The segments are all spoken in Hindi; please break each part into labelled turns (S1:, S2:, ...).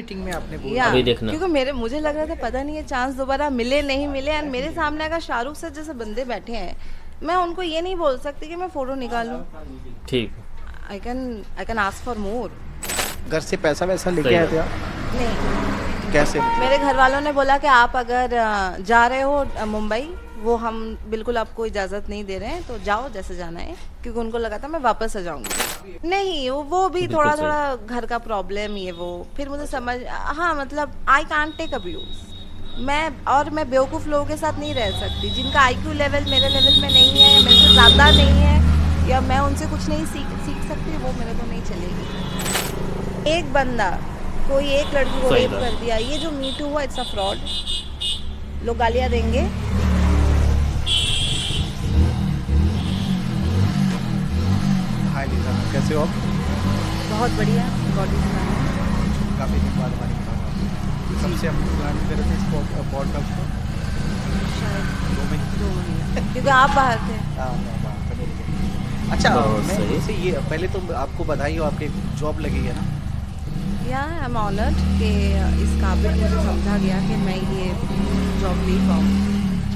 S1: मीटिंग में आपने बोला?
S2: या
S3: अभी देखना।
S2: क्योंकि मुझे लग रहा था पता नहीं ये चांस दोबारा मिले नहीं मिले, एंड मेरे सामने अगर शाहरुख सर जैसे बंदे बैठे हैं, मैं उनको ये नहीं बोल सकती कि मैं फोटो निकालूं।
S3: ठीक।
S2: I can ask for more.
S1: घर से पैसा वैसा लेके
S3: सही
S1: आए
S3: बात।
S1: थे आप?
S2: नहीं,
S1: कैसे?
S2: मेरे घर वालों ने बोला कि आप अगर जा रहे हो मुंबई, वो हम बिल्कुल आपको इजाज़त नहीं दे रहे हैं, तो जाओ जैसे जाना है, क्योंकि उनको लगा था मैं वापस आ जाऊंगी। नहीं, वो भी
S3: बिल्कुल
S2: थोड़ा
S3: सही।
S2: थोड़ा घर का प्रॉब्लम ये वो, फिर मुझे समझ, हाँ मतलब आई कांट टेक अब्यूज। मैं बेवकूफ़ लोगों के साथ नहीं रह सकती जिनका आईक्यू लेवल मेरे लेवल में नहीं है, मेरे से ज़्यादा नहीं है, या मैं उनसे कुछ नहीं सीख सकती, वो मेरे को नहीं चलेगी। एक बंदा, कोई एक लड़की को
S3: सही
S2: रेप
S3: बात।
S2: कर दिया, ये जो मीट हुआ इट्स अ फ्रॉड। लोग गालियाँ देंगे,
S1: हाय लीजा, कैसे हो आप?
S2: बहुत बढ़िया, गॉड इज फाइन।
S1: काफ़ी दिन बाद हमारी बात हुई। कब से हम प्लान कर रहे थे इस पॉडकास्ट को?
S2: शायद
S1: 2 महीने।
S2: 2 महीने, क्योंकि आप बाहर थे।
S1: हाँ, मैं बाहर था, मिल गए। अच्छा,
S3: बहुत
S1: मैं
S3: सही।
S1: इसे ये पहले तो आपको बधाई हो, आपकी जॉब लगी है ना?
S2: या आई एम ऑनर्ड कि इस काबिल मुझे समझा गया कि मैं ये जॉब ले पाऊँ।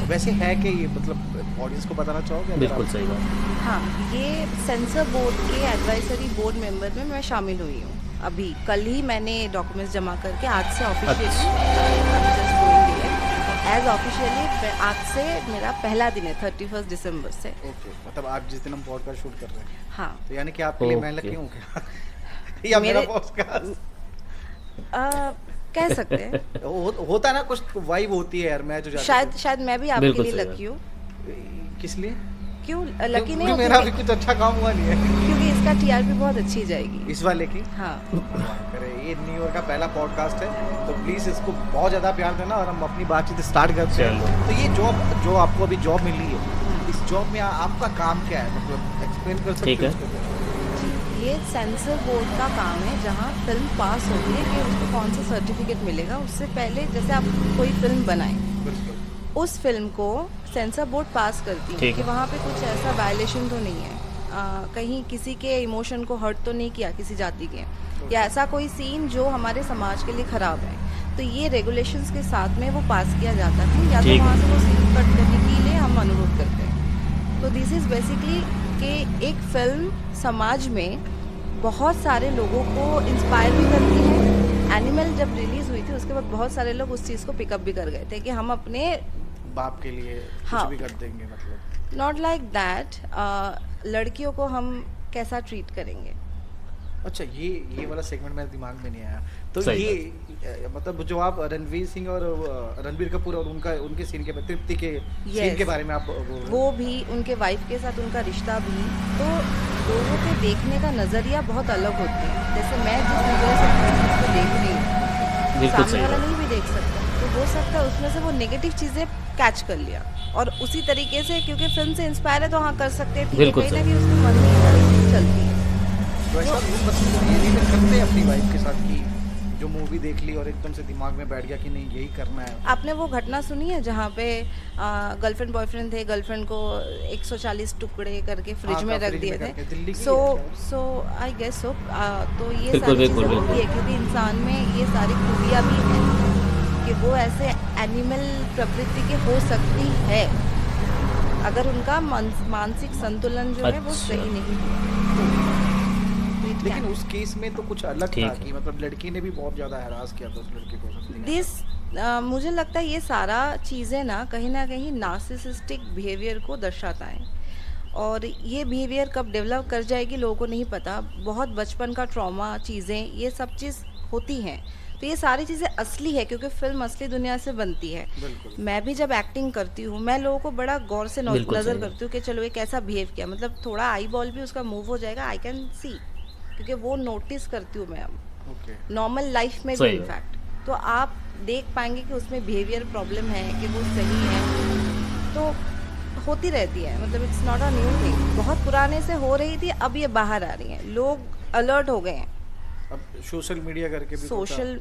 S1: वैसे है कि ये मतलब ऑडियंस को बताना चाहोगे? अगर
S3: बिल्कुल
S1: आप-
S3: सही बात।
S2: हाँ, ये सेंसर बोर्ड के एडवाइजरी बोर्ड मेंबर में मैं शामिल हुई हूँ। अभी कल ही मैंने डॉक्यूमेंट्स जमा करके आज से ऑफिशियली एज ऑफिशियली आज से मेरा पहला दिन है, 31 दिसंबर से।
S1: ओके, मतलब आप जिस दिन हम पॉडकास्ट शूट कर रहे हैं,
S2: हाँ,
S1: तो यानी कि आपके लिए मैं
S3: ओके।
S1: लकी हूँ क्या? या मेरा
S2: मेरे-
S1: पॉडकास्ट
S2: कह सकते हैं।
S1: होता है ना, कुछ वाइब होती है यार। मैं जो जाके
S2: शायद मैं भी आपके
S3: बिल्कुल
S2: लिए
S3: सही
S2: लकी हूँ।
S1: किस लिए?
S2: क्यों लकी
S1: क्योंकि
S2: नहीं हो?
S1: मेरा भी कुछ अच्छा काम हुआ नहीं है
S2: क्योंकि इसका टीआरपी बहुत अच्छी जाएगी।
S1: इस वाले की।
S2: हाँ,
S1: करे, ये न्यू ईयर का पहला पॉडकास्ट है, तो प्लीज इसको बहुत ज्यादा प्यार देना और हम अपनी बातचीत स्टार्ट करते हैं।
S3: चलो।
S1: तो ये जॉब जो आपको अभी जॉब मिली है, इस जॉब में आपका काम क्या है, मतलब एक्सप्लेन कर सकते
S3: ठीक है।
S1: हो इसको?
S2: ये सेंसर बोर्ड का काम है, जहाँ फिल्म पास होती है कि उसको कौन सा सर्टिफिकेट मिलेगा। उससे पहले जैसे आप कोई फिल्म बनाएं,
S1: बिल्कुल।
S2: उस फिल्म को सेंसर बोर्ड पास करती है
S3: ठीक
S2: कि
S3: है।
S2: वहाँ पे कुछ ऐसा वायलेशन तो नहीं है, कहीं किसी के इमोशन को हर्ट तो नहीं किया किसी जाति के, या ऐसा कोई सीन जो हमारे समाज के लिए ख़राब है, तो ये रेगुलेशंस के साथ में वो पास किया जाता है, या तो
S3: ठीक है।
S2: वहाँ से वो सीन कट करने के लिए हम अनुरोध करते हैं। तो दिस इज़ बेसिकली कि एक फिल्म समाज में बहुत सारे लोगों को इंस्पायर भी करती है। एनिमल जब रिलीज़ हुई थी उसके बाद बहुत सारे लोग उस चीज़ को पिकअप भी कर गए थे कि हम अपने
S1: बाप के लिए
S2: हाँ।
S1: कुछ भी कर देंगे, मतलब।
S2: नॉट लाइक दैट, लड़कियों को हम कैसा ट्रीट करेंगे।
S1: अच्छा, ये वाला सेगमेंट मेरे दिमाग में नहीं आया। तो
S3: सही
S1: ये मतलब जो आप रणवीर सिंह और रणबीर कपूर और उनके सीन के तृप्ति के सीन
S2: Yes.
S1: के बारे में आप बोल रहे हो।
S2: वो भी, उनके वाइफ के साथ उनका रिश्ता भी, तो लोगों के देखने का नज़रिया बहुत अलग होती है। जैसे मैं जिस नज़र से उसको देख रही हूँ,
S3: बिल्कुल
S2: सामने
S3: सही
S2: वाला
S3: बात।
S2: नहीं भी देख सकता, तो हो सकता है उसमें से वो नेगेटिव चीज़ें कैच कर लिया, और उसी तरीके से क्योंकि फिल्म से इंस्पायर है तो हाँ कर सकते हैं, ठीक है,
S3: बिल्कुल
S2: कहीं ना
S3: सही।
S2: कहीं उसके मन में ये सारी चीज़ें चलती है।
S1: तो ऐसा मतलब ये नहीं करते अपनी वाइफ के साथ कि जो मूवी देख ली और एकदम से दिमाग में बैठ गया कि नहीं यही करना है?
S2: आपने वो घटना सुनी है जहाँ पे गर्लफ्रेंड बॉयफ्रेंड थे, गर्लफ्रेंड को 140 टुकड़े करके फ्रिज
S1: हाँ,
S2: में रख
S1: फ्रिज
S2: दिए
S1: में करके, दिल्ली
S2: थे।
S1: की
S2: सो
S1: है
S2: सो आई गेस सो, तो ये
S3: बिल्कुल,
S2: सारी
S3: बिल्कुल,
S2: चीज़ें होती है
S3: बिल्कुल।
S2: क्योंकि इंसान में ये सारी खूबियाँ भी हैं कि वो ऐसे एनिमल प्रवृत्ति के हो सकती है अगर उनका मानसिक संतुलन जो है वो
S3: अच्छा।
S2: सही नहीं है। तो it
S1: लेकिन
S2: can-
S1: उस केस में तो कुछ अलग
S3: ठीक
S1: था
S3: है।
S1: कि मतलब लड़की ने भी बहुत ज्यादा हैरास किया था उस लड़के को, something
S2: दिस
S1: ऐसा।
S2: मुझे लगता है ये सारा चीज़ें ना कहीं नार्सिसिस्टिक बिहेवियर को दर्शाता है, और ये बिहेवियर कब डेवलप कर जाएगी लोगों को नहीं पता। बहुत बचपन का ट्रॉमा, चीज़ें, ये सब चीज़ होती हैं, तो ये सारी चीज़ें असली है क्योंकि फिल्म असली दुनिया से बनती है।
S1: बिल्कुल।
S2: मैं भी जब एक्टिंग करती हूँ, मैं लोगों को बड़ा गौर से
S3: बिल्कुल
S2: नज़र
S3: सही।
S2: करती हूँ कि चलो ये कैसा बिहेव किया, मतलब थोड़ा आई बॉल भी उसका मूव हो जाएगा, आई कैन सी, क्योंकि वो नोटिस करती हूँ मैं अब
S1: ओके।
S2: नॉर्मल लाइफ में भी
S3: सही है।
S2: इनफैक्ट, तो आप देख पाएंगे कि उसमें बिहेवियर प्रॉब्लम है कि वो सही है, तो होती रहती है, मतलब it's not a new thing. बहुत पुराने से हो रही थी, अब ये बाहर आ रही हैं, लोग अलर्ट हो गए हैं।
S1: अब सोशल मीडिया करके भी होता है।
S2: सोशल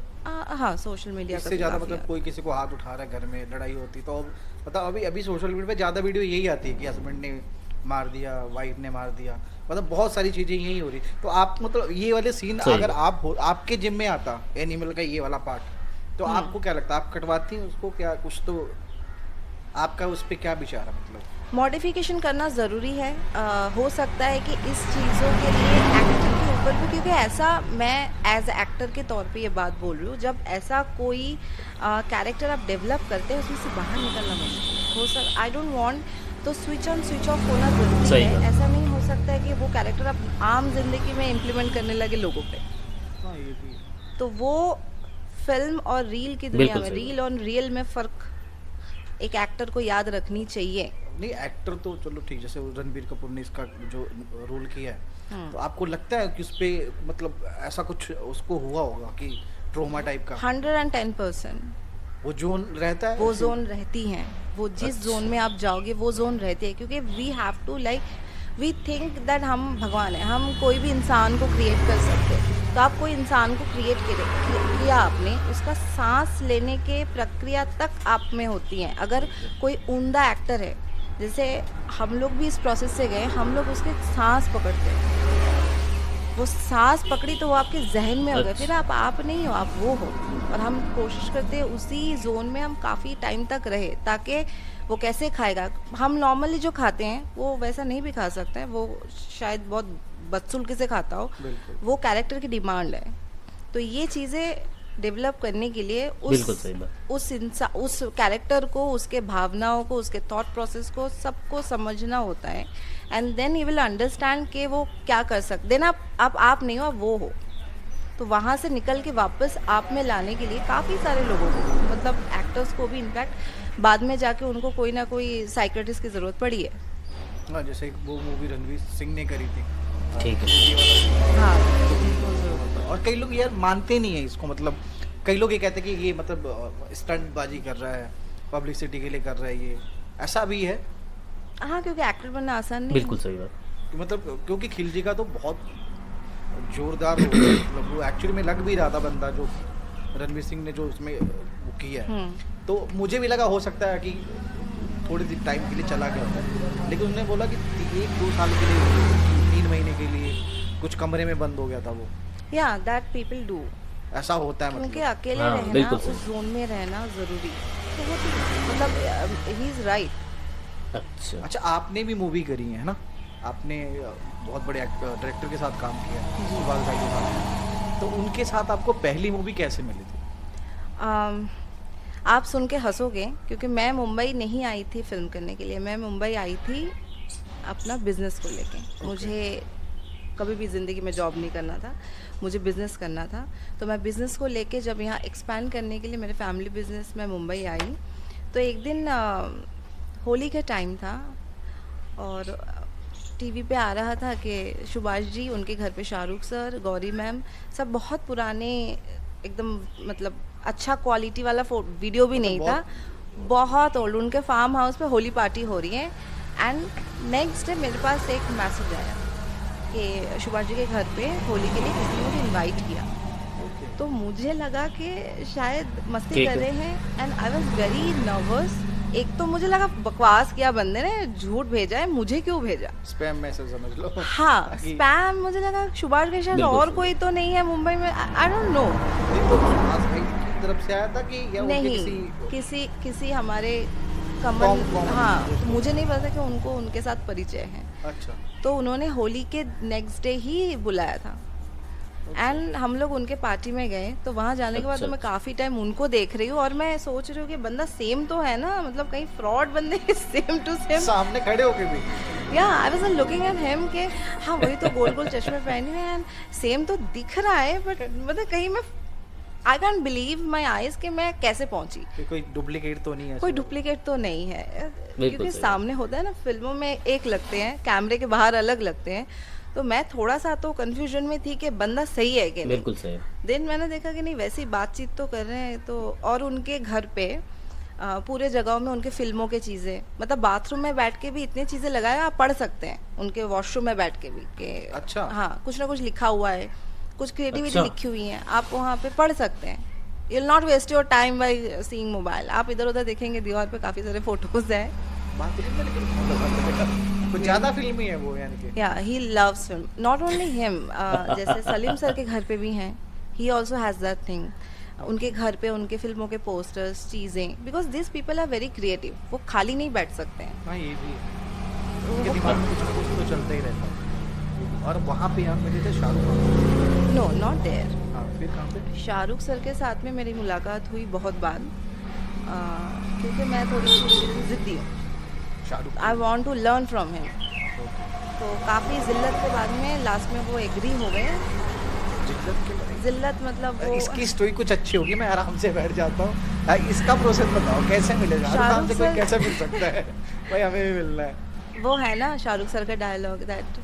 S2: हाँ, सोशल मीडिया का
S1: इससे
S2: भी
S1: ज्यादा
S2: काफी
S1: मतलब
S2: है।
S1: कोई किसी को हाथ उठा रहा है, घर में लड़ाई होती, तो अब मतलब अभी सोशल मीडिया पे ज्यादा वीडियो यही आती है कि हस्बैंड ने मार दिया, वाइफ ने मार दिया, मतलब बहुत सारी चीजें यही हो रही। तो आप मतलब ये वाले सीन
S3: सही
S1: अगर
S3: बात।
S1: आप हो, आपके जिम में आता एनिमल का ये वाला पार्ट, तो आपको क्या लगता है, आप कटवाती हैं उसको, क्या कुछ तो आपका उस पे क्या विचार है मतलब?
S2: मॉडिफिकेशन करना ज़रूरी है। हो सकता है कि इस चीज़ों के लिए एक्टर के ऊपर भी, क्योंकि ऐसा मैं एज एक्टर के तौर पे ये बात बोल रही हूँ, जब ऐसा कोई कैरेक्टर आप डेवलप करते हैं उसमें से बाहर निकलना मुश्किल हो सक आई डोंट वांट, तो स्विच ऑन स्विच ऑफ होना ज़रूरी
S3: सही
S2: है।
S3: बात।
S2: ऐसा नहीं हो सकता है कि वो कैरेक्टर आप आम जिंदगी में इम्प्लीमेंट करने लगे लोगों पे।
S1: हाँ ये भी है।
S2: तो वो फिल्म और रील की दुनिया
S3: बिल्कुल
S2: में,
S3: सही
S2: रील और रियल में फ़र्क एक एक्टर को याद रखनी चाहिए।
S1: नहीं एक्टर तो चलो ठीक, जैसे वो रणबीर कपूर ने इसका जो रोल किया है, तो आपको लगता है कि उस पे मतलब ऐसा कुछ उसको हुआ होगा कि ट्रोमा टाइप का
S2: 110%
S1: वो जोन रहता है?
S2: वो
S1: ऐसे?
S2: जोन रहती हैं। वो जिस
S3: अच्छा।
S2: जोन में आप जाओगे वो जोन रहती है, क्योंकि we have to we think that हम भगवान है, हम कोई भी इंसान को क्रिएट कर सकते हैं। तो आप कोई इंसान को क्रिएट किया आपने, उसका सांस लेने के प्रक्रिया तक आप में होती हैं। अगर कोई उम्दा एक्टर है, जैसे हम लोग भी इस प्रोसेस से गए, हम लोग उसके सांस पकड़ते हैं, वो सांस पकड़ी तो वो आपके जहन में हो गया, फिर आप नहीं हो, आप वो हो। और हम कोशिश करते हैं उसी जोन में हम काफ़ी टाइम तक रहे, ताकि वो कैसे खाएगा। हम नॉर्मली जो खाते हैं वो वैसा नहीं भी खा सकते हैं, वो शायद बहुत बदसुल्की से खाता हो,
S1: बिल्कुल।
S2: वो कैरेक्टर की डिमांड है। तो ये चीज़ें डेवलप करने के लिए
S3: बिल्कुल सही बात।
S2: उस कैरेक्टर को, उसके भावनाओं को, उसके थॉट प्रोसेस को, सबको समझना होता है। And then you will understand कि वो क्या कर सकते। देन आप नहीं हो, आप वो हो। तो वहाँ से निकल के वापस आप में लाने के लिए काफ़ी सारे लोगों को, मतलब एक्टर्स को भी इनफैक्ट बाद में जाके उनको कोई ना कोई साइकेट्रिस्ट की ज़रूरत पड़ी है।
S1: हाँ जैसे एक वो मूवी रणवीर सिंह ने करी थी,
S3: ठीक है।
S1: ये वाला
S2: हाँ,
S1: और कई लोग यार मानते नहीं है इसको, मतलब कई लोग ये कहते हैं कि ये मतलब स्टंट बाजी कर रहा है, पब्लिसिटी के लिए कर रहा है, ये ऐसा भी है
S2: हाँ, क्योंकि एक्टर बनना आसान नहीं
S3: बिल्कुल
S2: है।
S3: सही बात।
S1: कि मतलब क्योंकि खिलजी का तो बहुत जोरदार हो गया, मतलब वो एक्चुअली में लग भी रहा था बंदा जो रणवीर सिंह ने जो उसमें वो किया है, तो मुझे भी लगा हो सकता है कि थोड़ी सी टाइम के लिए चला गया था, लेकिन उन्होंने बोला कि 1-2 साल के लिए, 3 महीने के लिए कुछ कमरे में बंद हो गया था वो,
S2: या दैट पीपल डू,
S1: ऐसा होता है
S2: क्योंकि
S1: मतलब।
S2: अकेले
S3: हाँ,
S2: रहना,
S3: बिल्कुल
S2: उस
S3: सही।
S2: जोन में रहना ज़रूरी है। तो वो तो मतलब ही इज़ राइट।
S3: अच्छा।
S1: अच्छा आपने भी मूवी करी है ना, आपने बहुत बड़े डायरेक्टर के साथ काम किया है, सुभाष भाई के साथ, तो उनके साथ आपको पहली मूवी कैसे मिली थी?
S2: आप सुन के हंसोगे, क्योंकि मैं मुंबई नहीं आई थी फिल्म करने के लिए, मैं मुंबई आई थी अपना बिजनेस को लेके। मुझे कभी भी ज़िंदगी में जॉब नहीं करना था, मुझे बिज़नेस करना था। तो मैं बिज़नेस को लेके जब यहाँ एक्सपैंड करने के लिए मेरे फैमिली बिज़नेस में मुंबई आई, तो एक दिन होली का टाइम था और टीवी पे आ रहा था कि सुभाष जी, उनके घर पे शाहरुख सर, गौरी मैम, सब बहुत पुराने, एकदम मतलब अच्छा क्वालिटी वाला वीडियो भी नहीं था, बहुत ओल्ड, उनके फार्म हाउस पे होली पार्टी हो रही है। एंड नेक्स्ट डे मेरे पास एक मैसेज आया कि सुभाष जी के घर पे होली के लिए किसी ने मुझे इनवाइट किया। तो मुझे लगा कि शायद मस्ती
S3: ठीक
S2: कर
S3: है।
S2: रहे हैं, and I was very nervous. एक तो मुझे लगा बकवास किया बंदे ने, झूठ भेजा है, मुझे क्यों भेजा।
S1: स्पैम मैसेज समझ लो।
S2: हाँ,
S1: ताकि-
S2: स्पैम, मुझे लगा सुभाष के शायद
S3: बिल्कुल
S2: और
S3: सही।
S2: कोई तो नहीं है मुंबई में, आई डोंट नो।
S1: नहीं तो सुभाष भाई की तरफ से आया था कि या उनके
S2: नहीं, किसी हमारे
S1: कॉमन
S2: कमन, हाँ,
S1: दोस्त।
S2: मुझे नहीं पता कि उनको उनके साथ परिचय है।
S1: अच्छा
S2: तो उन्होंने होली के नेक्स्ट डे ही बुलाया था, एंड हम लोग उनके पार्टी में गए। तो वहाँ जाने के बाद तो
S3: अच्छा,
S2: मैं काफ़ी टाइम उनको देख रही हूँ और मैं सोच रही हूँ कि बंदा सेम तो है ना, मतलब कहीं फ्रॉड बंदे सेम टू सेम।
S1: सामने खड़े होके भी
S2: या I was looking at him के हाँ वही तो गोल गोल चश्मे पहने हुए हैं, सेम तो दिख रहा है, बट मतलब कहीं मैं I can't believe my eyes कि मैं कैसे पहुंची।
S1: कि कोई डुप्लीकेट तो नहीं है,
S2: कोई डुप्लीकेट तो नहीं है, क्योंकि
S3: सही।
S2: सामने होता है ना, फिल्मों में एक लगते हैं, कैमरे के बाहर अलग लगते हैं। तो मैं थोड़ा सा तो कंफ्यूजन में थी कि बंदा सही है कि नहीं।
S3: बिल्कुल सही।
S2: देन मैंने देखा कि नहीं, वैसी बातचीत तो कर रहे हैं। तो और उनके घर पे पूरे जगहों में उनके फिल्मों के चीज़ें, मतलब बाथरूम में बैठ के भी इतनी चीज़ें लगाए, आप पढ़ सकते हैं उनके वॉशरूम में बैठ के भी कि
S1: अच्छा।
S2: हाँ, कुछ ना कुछ लिखा हुआ है, कुछ क्रिएटिविटी
S3: अच्छा।
S2: लिखी हुई है, आप वहाँ पे पढ़ सकते हैं। You will not waste your time by seeing mobile. आप इधर उधर देखेंगे, दीवार पे काफ़ी सारे फोटोज हैं।
S1: बात नहीं है, लेकिन कुछ ज्यादा फिल्मी है वो यानी कि।
S2: या he loves film, not only him, जैसे सलीम सर के घर पे भी हैं, he also has that thing. उनके घर पे उनके फिल्मों के पोस्टर्स, चीज़ें, because this people are very creative, वो खाली नहीं बैठ सकते हैं।
S1: हाँ ये भी है, उनके दिमाग में कुछ ना कुछ तो चलता ही रहता है। और वहाँ पे हम मिले थे Shahrukh Khan.
S2: No, not there.
S1: हाँ फिर कहाँ पे?
S2: शाहरुख सर के साथ में मेरी मुलाकात हुई बहुत बाद, क्योंकि मैं थोड़ी सी ज़िद्दी हूँ,
S1: Shahrukh
S2: I want to learn from him. तो काफ़ी ज़िल्लत के बाद में लास्ट में वो एग्री हो गए।
S1: जिद्दत के बारे में।
S2: ज़िल्लत मतलब वो
S1: इसकी स्टोरी कुछ अच्छी होगी, मैं आराम से बैठ जाता हूँ। इसका प्रोसेस बताओ, कैसे मिले शाहरुख खान से? कोई
S2: सर-
S1: कैसे मिल सकता है भाई? हमें भी मिलना है।
S2: वो है ना शाहरुख सर का डायलॉग दैट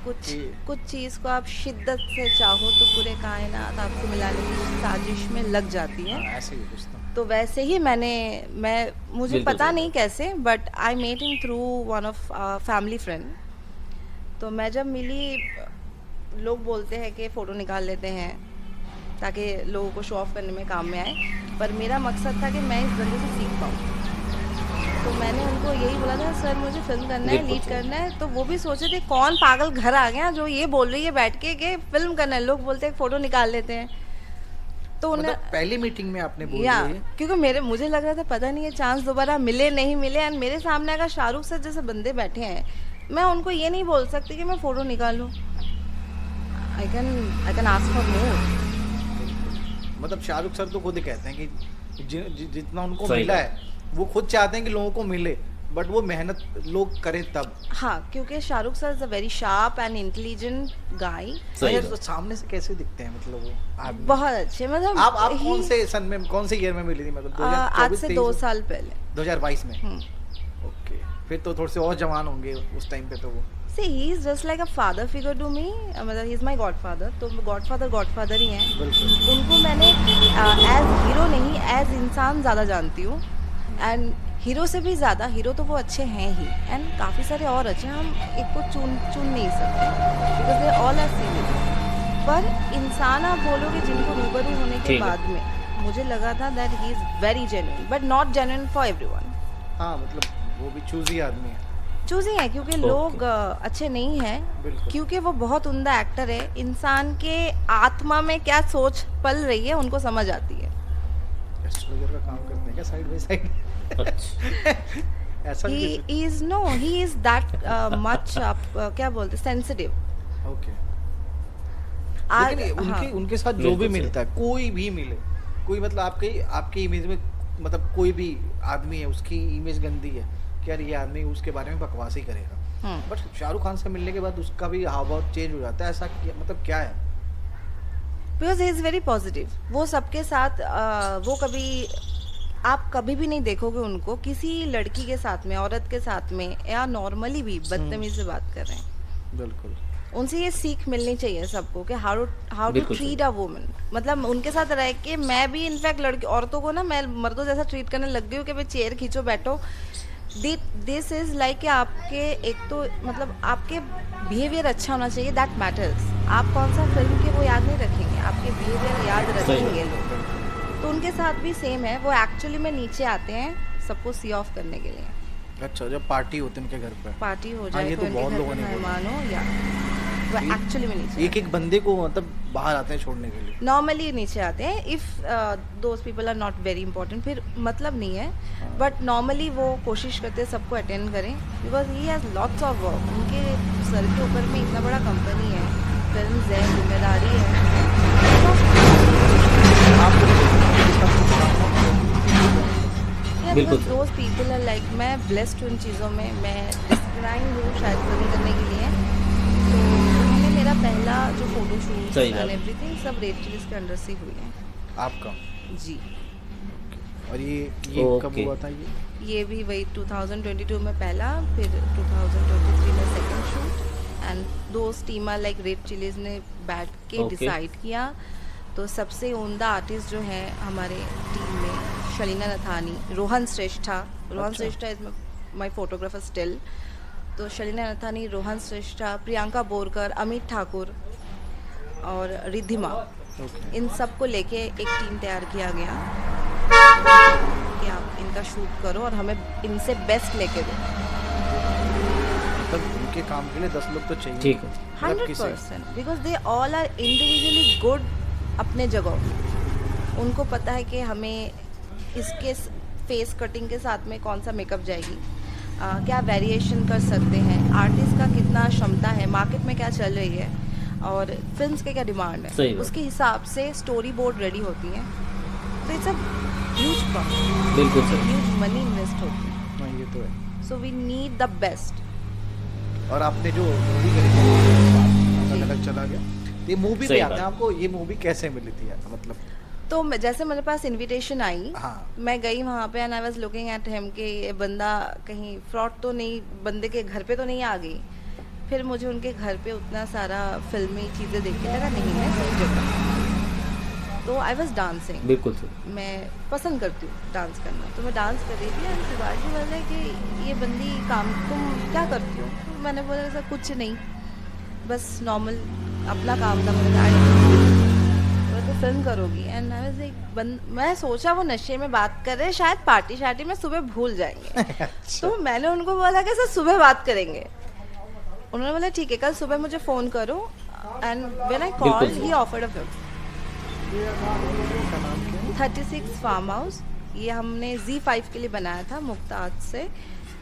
S2: कुछ
S1: जी।
S2: कुछ चीज़ को आप शिद्दत से चाहो तो पूरे कायनात आपको मिलाने की साजिश में लग जाती है।
S1: हाँ, ऐसे ही कुछ तो।
S2: तो वैसे ही मैं मुझे
S3: बिल्कुल
S2: पता
S3: सही
S2: नहीं कैसे, but I met him through one of family friend. तो मैं जब मिली, लोग बोलते हैं कि फ़ोटो निकाल लेते हैं ताकि लोगों को शो ऑफ करने में काम में आए, पर मेरा मकसद था कि मैं इस बंदे से सीख पाऊँ। तो मैंने उनको यही बोला था, सर मुझे फिल्म करना है,
S3: बिल्कुल
S2: लीड
S3: सही।
S2: करना है। तो वो भी सोचे थे कौन पागल घर आ गया जो ये बोल रही है बैठ के कि फिल्म करना है। लोग बोलते हैं फ़ोटो निकाल लेते हैं। तो उन्हें
S1: मतलब पहली मीटिंग में आपने बोल
S2: या
S1: दिया ये?
S2: क्योंकि मुझे लग रहा था पता नहीं ये चांस दोबारा मिले नहीं मिले, एंड मेरे सामने अगर शाहरुख सर जैसे बंदे बैठे हैं, मैं उनको ये नहीं बोल सकती कि मैं फ़ोटो निकालूं। I can ask for more.
S1: मतलब शाहरुख सर तो खुद ही कहते हैं कि जितना उनको
S3: सही
S1: मिला
S3: बात।
S1: है वो खुद चाहते हैं कि लोगों को मिले, बट वो मेहनत लोग करें तब।
S2: हाँ, क्योंकि Shahrukh sir is a very sharp and intelligent गाय।
S3: सही
S1: अरे, तो
S3: बात।
S1: सामने से कैसे दिखते हैं मतलब वो आदमी?
S2: बहुत अच्छे, मतलब
S1: आप
S2: he-
S1: कौन से सन में, कौन से ईयर में मिली थी? मतलब
S2: आज
S1: 2024
S2: से 2 साल पहले।
S1: 2022 में।
S2: हम्म।
S1: ओके, फिर तो थोड़े से और जवान होंगे उस टाइम पे तो वो।
S2: See, he is just like a father figure to me. मतलब he is my godfather, तो godfather ही हैं।
S1: बिल्कुल।
S2: उनको मैंने एज हीरो नहीं, एज इंसान ज़्यादा जानती हूँ। एंड हीरो से भी ज़्यादा, हीरो तो वो अच्छे हैं ही, एंड काफ़ी सारे और अच्छे, हम एक को चुन नहीं सकते because they all are same. पर इंसान आप बोलोगे जिनको रूबरू होने के
S3: ठीक है।
S2: बाद में मुझे लगा था that he is very genuine, but not genuine for everyone.
S1: हाँ मतलब वो भी चूजी आदमी है।
S2: चूजी है क्योंकि लोग अच्छे नहीं हैं,
S1: बिल्कुल।
S2: क्योंकि वो बहुत उम्दा एक्टर है। इंसान के आत्मा में क्या सोच पल रही है उनको समझ आती है।
S1: एस्ट्रोलॉजर का काम करते हैं क्या साइड बाय साइड?
S3: अच्छा।
S1: ऐसा भी कुछ?
S2: ही इज दैट मच, आप क्या बोलते, सेंसिटिव।
S1: ओके। लेकिन उनके उनके साथ जो भी
S3: बिल्कुल
S1: मिलता है, कोई भी मिले, कोई मतलब आपके इमेज में, मतलब कोई भी आदमी है उसकी इमेज गंदी है कि यार ये आदमी उसके बारे में बकवास ही करेगा, बट शाहरुख खान से मिलने के बाद उसका भी हाव भाव चेंज हो जाता है। ऐसा मतलब क्या है?
S2: Because he is very positive. वो सबके साथ वो कभी, आप कभी भी नहीं देखोगे उनको किसी लड़की के साथ में, औरत के साथ में, या नॉर्मली भी बदतमीजी से बात कर रहे हैं।
S1: बिल्कुल।
S2: उनसे ये सीख मिलनी चाहिए सबको कि हाउ टू
S3: बिल्कुल
S2: ट्रीट अ वुमन। मतलब उनके साथ रह के मैं भी इनफैक्ट लड़की औरतों को ना मैं मर्दों जैसा ट्रीट करने लग गई हूँ कि भाई चेयर खींचो बैठो। दिस इज लाइक कि आपके एक तो मतलब आपके बिहेवियर अच्छा होना चाहिए, दैट मैटर्स। आप कौन सा फिल्म के वो याद नहीं रखेंगे, आपके बिहेवियर याद रखेंगे लोग। तो उनके साथ भी सेम है, वो एक्चुअली में नीचे आते हैं सबको सी ऑफ करने के लिए।
S1: अच्छा, जब पार्टी होती है उनके घर पे,
S2: पार्टी हो
S1: हाँ,
S2: जाए
S1: ये
S2: तो
S1: तो
S2: उनके
S1: बहुत
S2: घर
S1: लोगों
S2: पे
S1: ने बोला।
S2: मेहमान हो, या वो एक्चुअली में नीचे
S1: एक एक बंदे को मतलब बाहर आते हैं छोड़ने के लिए।
S2: नॉर्मली नीचे आते हैं if those people are not very important, फिर मतलब नहीं है, बट नॉर्मली वो कोशिश करते हैं सबको अटेंड करें because he has lots of work. उनके सर के ऊपर में इतना बड़ा कंपनी है, फिल्म है, जिम्मेदारी है।
S3: बिल्कुल।
S2: दोज पीपल आर लाइक, मैं ब्लेस्ड हूँ इन चीज़ों में, मैं डिस्क्राइब हूँ शायद फिल्म करने के लिए। तो उन्होंने मेरा पहला जो फोटो शूट
S3: सही बात।
S2: एंड एवरीथिंग सब रेड चिलीज के अंडर से ही हुई है।
S1: आपका?
S2: जी।
S1: और ये कब
S3: ओके।
S1: हुआ था
S2: ये भी वही 2022 में पहला, फिर 2023 में सेकंड शूट, एंड दो टीमा लाइक रेड चिलीज ने बैठ के
S3: ओके।
S2: डिसाइड किया। तो सबसे उम्दा आर्टिस्ट जो है हमारे टीम में शलीना नथानी, रोहन श्रेष्ठा इज माय फोटोग्राफर स्टिल। तो शलीना नथानी, रोहन श्रेष्ठा, प्रियंका बोरकर, अमित ठाकुर और रिद्धिमा, इन सब को लेके एक टीम तैयार किया गया कि आप इनका शूट करो और हमें इनसे बेस्ट लेके दो।
S1: मतलब उनके काम के लिए 10 लोग तो चाहिए।
S3: ठीक है।
S1: मतलब किसी-
S2: 100% because they all are individually good अपने जगह पे। उनको पता है कि हमें इसके फेस कटिंग के साथ में कौन सा मेकअप जाएगी, क्या वेरिएशन कर सकते हैं, आर्टिस्ट का कितना क्षमता है, मार्केट में क्या चल रही है और फिल्म्स के क्या डिमांड
S3: सही
S2: है,
S3: बात।
S2: उसके हिसाब से स्टोरी बोर्ड रेडी होती है। तो इट्स अ ह्यूज प्रॉफिट,
S3: बिल्कुल सर।
S2: ह्यूज मनी इन्वेस्ट होती है।
S1: हाँ, ये तो है।
S2: So we need the best.
S1: और आपने जो मूवी करी
S2: जी।
S1: अलग चला गया, ये मूवी
S3: सही
S1: पे आते
S3: बात।
S1: हैं, आपको ये मूवी कैसे मिली थी यार? मतलब
S2: तो जैसे मेरे पास इनविटेशन आई,
S1: हाँ।
S2: मैं गई वहाँ पे and I was looking at him कि ये बंदा कहीं फ्रॉड तो नहीं, बंदे के घर पे तो नहीं आ गई। फिर मुझे उनके घर पे उतना सारा फिल्मी चीज़ें देख के लगा नहीं मैं सही जगह। तो आई वाज डांसिंग,
S3: बिल्कुल सर।
S2: मैं पसंद करती हूँ डांस करना, तो मैं डांस कर रही थी एंड शिवाजी बोले कि ये बंदी काम तुम क्या करती हो? तो मैंने बोला ऐसा कुछ नहीं, बस नॉर्मल अपना काम था। मैंने तो फिल्म करोगी एंड आई वाज लाइक, मैं सोचा वो नशे में बात कर रहे हैं, शायद पार्टी शार्टी में सुबह भूल जाएंगे।
S1: अच्छा।
S2: तो मैंने उनको बोला कि सर सुबह बात करेंगे। उन्होंने बोला ठीक है, कल सुबह मुझे फ़ोन करो एंड व्हेन आई कॉल्ड
S3: बिल्कुल।
S2: He offered a film 36 farm house. ये हमने Z5 के लिए बनाया था मुक्ताज से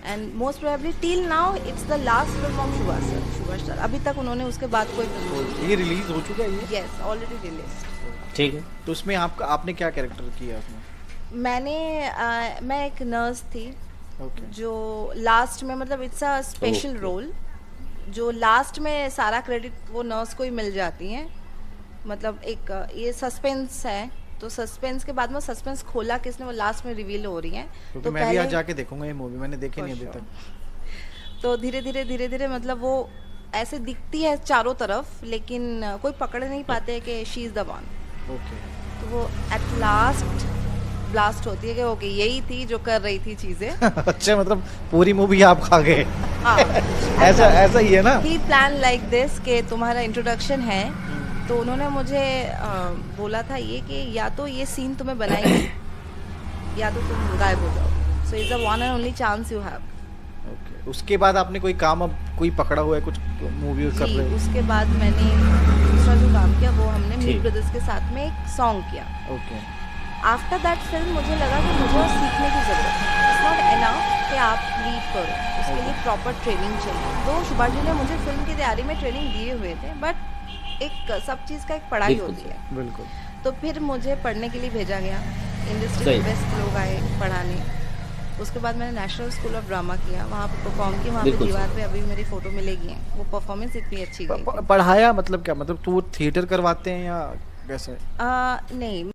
S2: and most probably till now it's the last film of Subhash sir. अभी तक उन्होंने उसके बाद कोई फिल्म,
S1: ये रिलीज हो चुका है ये?
S2: Yes already release.
S3: ठीक है।
S1: तो उसमें आपने क्या कैरेक्टर किया उसमें?
S2: मैं एक नर्स थी
S1: ओके।
S2: जो लास्ट में, मतलब it's a special
S3: Okay.
S2: Role, जो लास्ट में सारा क्रेडिट वो नर्स को ही मिल जाती है। मतलब एक ये सस्पेंस है, तो सस्पेंस के बाद में सस्पेंस खोला किसने, वो लास्ट में रिवील हो रही है।
S1: क्योंकि मैं भी आज जाके देखूंगा ये मूवी, मैंने देखी नहीं अभी
S2: For
S1: तक।
S2: तो धीरे धीरे मतलब वो ऐसे दिखती है चारों तरफ, लेकिन कोई पकड़ नहीं पाते कि she is the one.
S1: Okay.
S2: तो वो एट लास्ट ब्लास्ट होती है कि ओके यही थी जो कर रही थी चीज़ें।
S1: अच्छा, मतलब पूरी मूवी आप खा गए।
S2: हाँ,
S1: ऐसा ही है ना?
S2: ही प्लान लाइक दिस कि तुम्हारा इंट्रोडक्शन है, तो उन्होंने मुझे बोला था ये कि या तो ये सीन तुम्हें बनाएंगे या तो तुम गायब हो जाओ। So is the one and only chance you have.
S1: Okay. उसके बाद आपने कोई काम, अब कोई पकड़ा हुआ है, कुछ मूवी कर
S2: जी,
S1: रहे हो?
S2: उसके बाद मैंने दूसरा जो काम किया वो हमने
S3: ठीक।
S2: मीर ब्रदर्स के साथ में एक सॉन्ग किया।
S1: ओके।
S2: आफ्टर दैट फिल्म मुझे लगा कि मुझे और सीखने की ज़रूरत है। इट्स नॉट एनफ कि आप लीड करो, उसके लिए प्रॉपर ट्रेनिंग चाहिए। तो सुभाष जी ने मुझे फिल्म की तैयारी में ट्रेनिंग दिए हुए थे, बट एक सब चीज़ का एक पढ़ाई
S3: बिल्कुल
S2: होती है।
S1: बिल्कुल।
S2: तो फिर मुझे पढ़ने के लिए भेजा गया, इंडस्ट्री
S3: सही।
S2: के बेस्ट लोग आए पढ़ाने। उसके बाद मैंने नेशनल स्कूल ऑफ ड्रामा किया, वहाँ पे परफॉर्म किया। वहाँ पे
S3: बिल्कुल
S2: दीवार पे अभी मेरी फ़ोटो मिलेगी हैं, वो परफॉर्मेंस इतनी अच्छी गई थी।
S1: पढ़ाया मतलब क्या, मतलब तू थिएटर करवाते हैं या कैसे?
S2: नहीं,